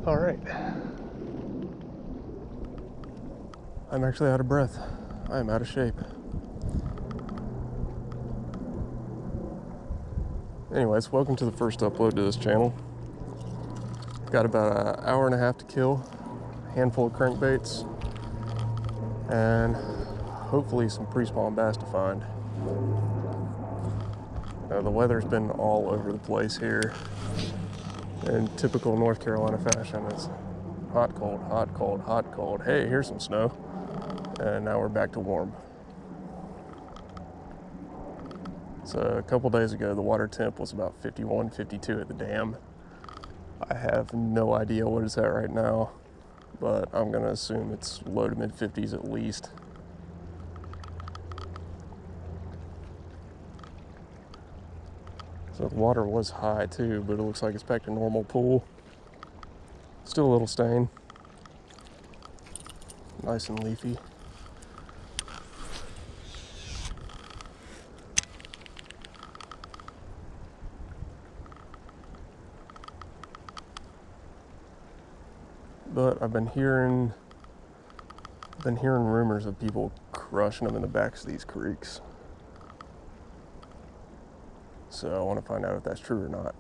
All right. I'm actually out of breath. I am out of shape. Anyways, welcome to the first upload to this channel. Got about an hour and a half to kill, a handful of crankbaits, and hopefully some pre-spawn bass to find. The weather's been all over the place here. In typical North Carolina fashion, it's hot, cold, hot, cold, hot, cold. Hey, here's some snow. And now we're back to warm. So a couple days ago, the water temp was about 51, 52 at the dam. I have no idea what it's at right now, but I'm gonna assume it's low to mid 50s at least. So the water was high too, but it looks like it's back to normal pool. Still a little stain. Nice and leafy. But I've been hearing rumors of people crushing them in the backs of these creeks. So I want to find out if that's true or not.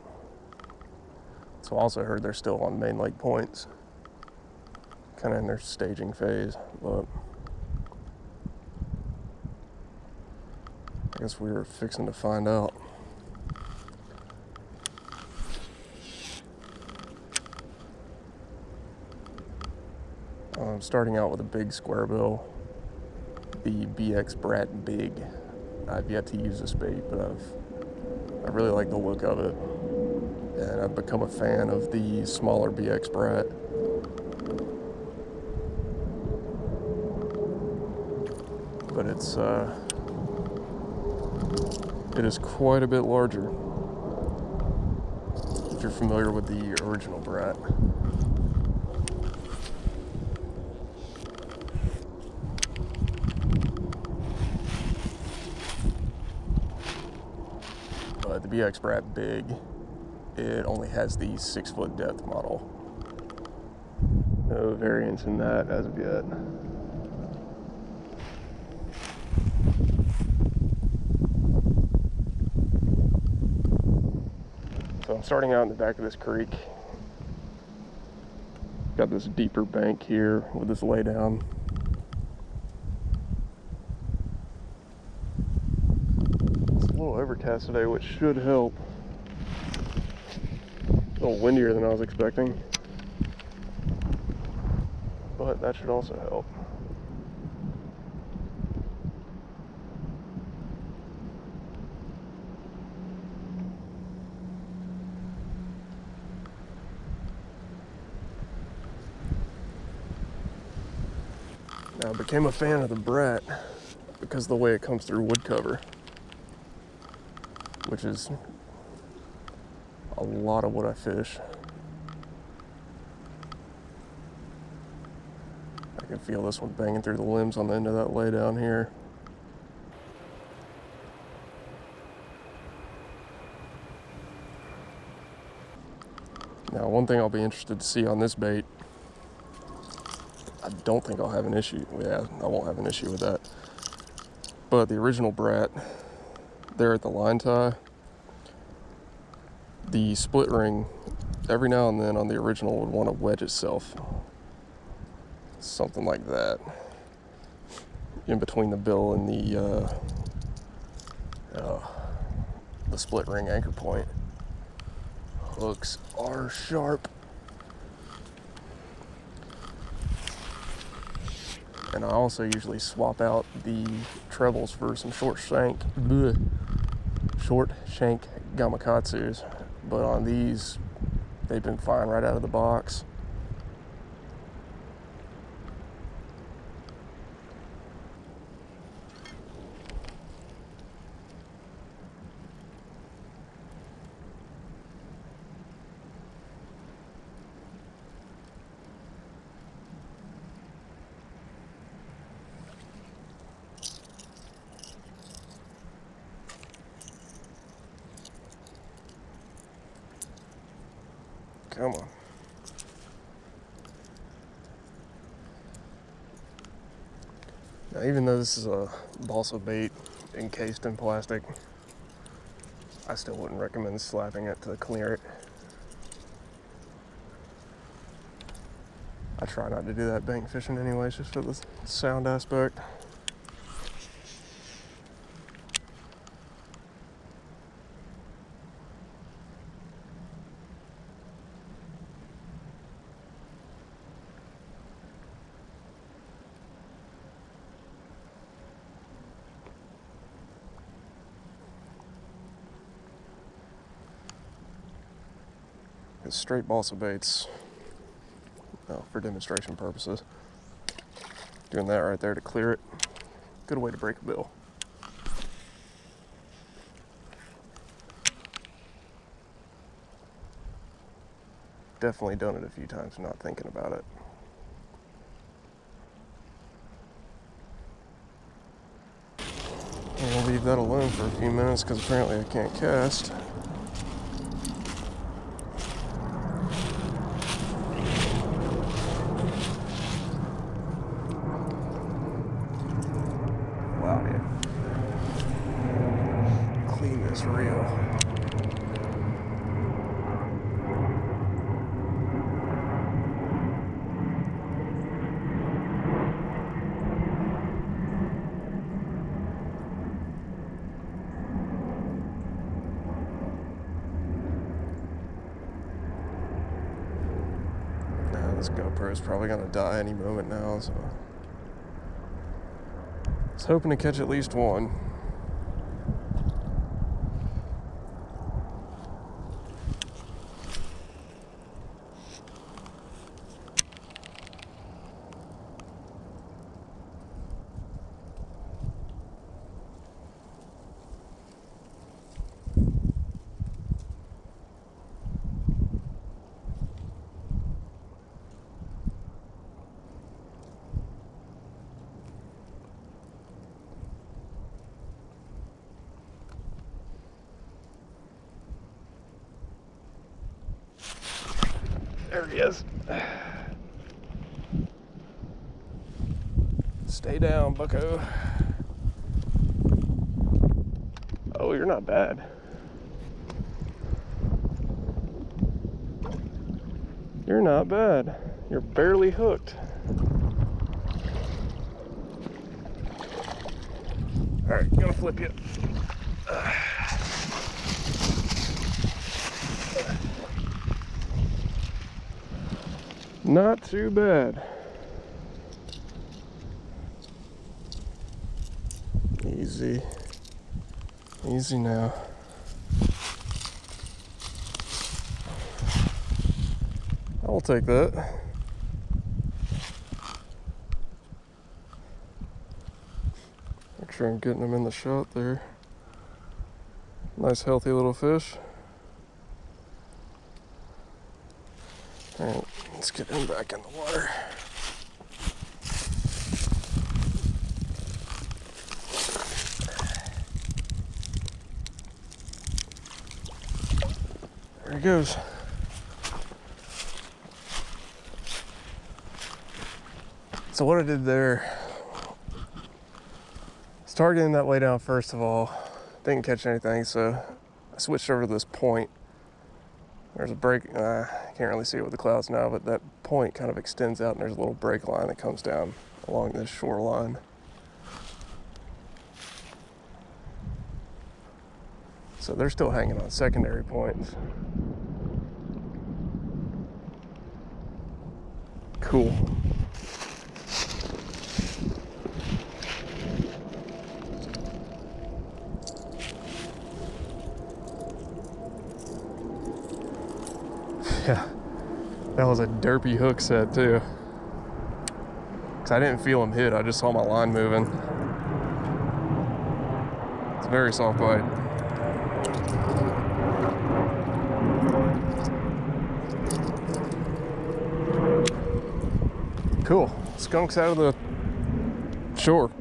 So I also heard they're still on main lake points, kind of in their staging phase, but I guess we were fixing to find out. I'm starting out with a big Squarebill, the BX Brat Big. I've yet to use this bait, but I really like the look of it, and I've become a fan of the smaller BX Brat. But it is quite a bit larger, if you're familiar with the original Brat. The BX Brat Big, it only has the 6-foot depth model. No variance in that as of yet. So I'm starting out in the back of this creek. Got this deeper bank here with this laydown. Overcast today, which should help. A little windier than I was expecting, but that should also help. Now, I became a fan of the Brat because of the way it comes through wood cover, which is a lot of what I fish. I can feel this one banging through the limbs on the end of that lay down here. Now, one thing I'll be interested to see on this bait, I don't think I'll have an issue. Yeah, I won't have an issue with that. But the original Brat, there at the line tie, the split ring, every now and then on the original would want to wedge itself. Something like that. In between the bill and the split ring anchor point. hooks are sharp. And I also usually swap out the trebles for some short shank gamakatsus. But on these, they've been fine right out of the box. Come on. Now, even though this is a balsa bait encased in plastic, I still wouldn't recommend slapping it to clear it. I try not to do that bank fishing anyways, just for the sound aspect. It's straight balsa baits, for demonstration purposes. Doing that right there to clear it. Good way to break a bill. Definitely done it a few times, not thinking about it. And I'll leave that alone for a few minutes because apparently I can't cast. Wow, yeah. Clean this reel. This GoPro is probably gonna die any moment now, so I was hoping to catch at least one. There he is. Stay down, bucko. Oh, you're not bad. You're not bad. You're barely hooked. All right, gonna flip you. Not too bad. Easy. Easy now. I'll take that. Make sure I'm getting them in the shot there. Nice healthy little fish. Alright, let's get him back in the water. There he goes. So what I did there, was targeting that way down first of all. Didn't catch anything, so I switched over to this point. There's a break, I can't really see it with the clouds now, but that point kind of extends out and there's a little break line that comes down along this shoreline. So they're still hanging on secondary points. cool. Yeah, that was a derpy hook set too. Cause I didn't feel him hit, I just saw my line moving. It's a very soft bite. Cool, skunk's out of the shore.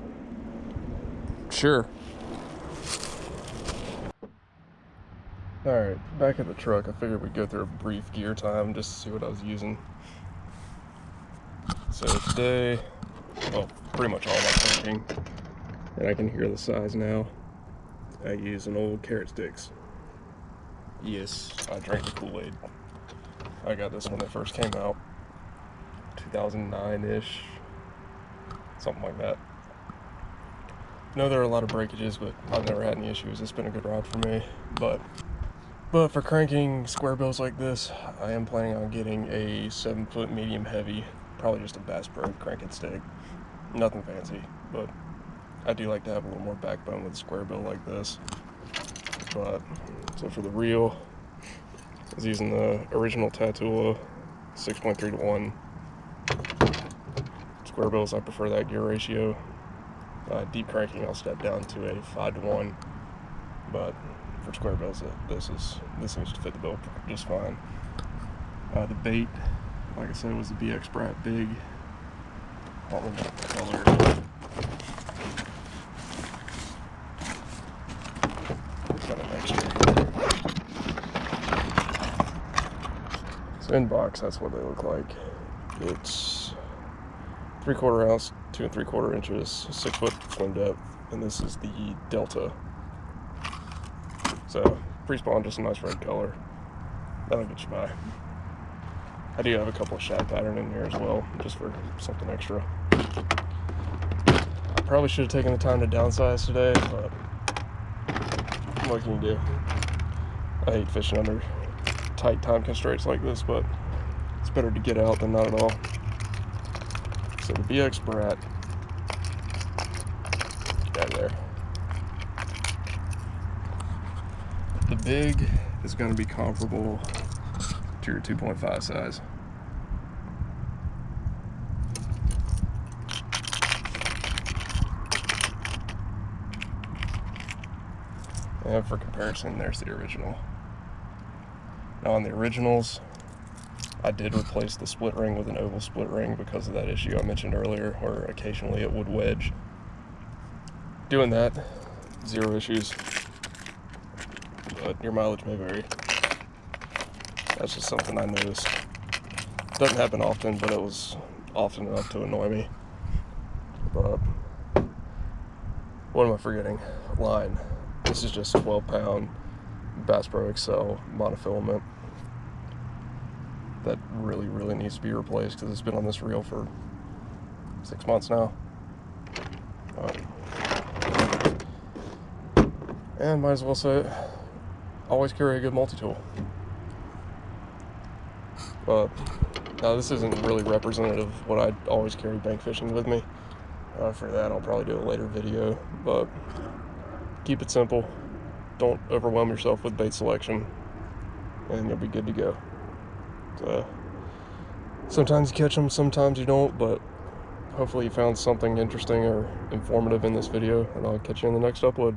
Sure. Alright, back at the truck, I figured we'd go through a brief gear time just to see what I was using. So today, well, pretty much all my cranking, and I can hear the size now. I use an old carrot sticks. Yes, I drank the Kool-Aid. I got this when it first came out, 2009-ish, something like that. I know there are a lot of breakages, but I've never had any issues. It's been a good ride for me, but for cranking Squarebills like this, I am planning on getting a 7-foot medium heavy, probably just a Bass Pro cranking stick. Nothing fancy, but I do like to have a little more backbone with a Squarebill like this. But, so for the reel, I was using the original Tatula 6.3 to 1. Squarebills, I prefer that gear ratio. Deep cranking, I'll step down to a 5 to 1, but for Squarebills, this seems to fit the bill just fine. The bait, like I said, was the BX Brat Big. I don't remember the color. So in box, that's what they look like. It's 3/4 ounce, 2 3/4 inches, 6-foot swim depth, and this is the Delta. So, Prespawn, just a nice red color. That'll get you by. I do have a couple of shad pattern in here as well, just for something extra. I probably should have taken the time to downsize today, but what can you do? I hate fishing under tight time constraints like this, but it's better to get out than not at all. So the BX Brat, get out of there. The Big is going to be comparable to your 2.5 size. And for comparison, there's the original. Now on the originals, I did replace the split ring with an oval split ring because of that issue I mentioned earlier, where occasionally it would wedge. Doing that, 0 issues, but your mileage may vary. That's just something I noticed. Doesn't happen often, but it was often enough to annoy me. But what am I forgetting? Line. This is just 12-pound Bass Pro XL monofilament that really needs to be replaced because it's been on this reel for 6 months now. And might as well say, always carry a good multi-tool. But now this isn't really representative of what I always carry bank fishing with me. For that, I'll probably do a later video, but keep it simple. Don't overwhelm yourself with bait selection, and you'll be good to go. So, sometimes you catch them, sometimes you don't, but hopefully you found something interesting or informative in this video, and I'll catch you in the next upload.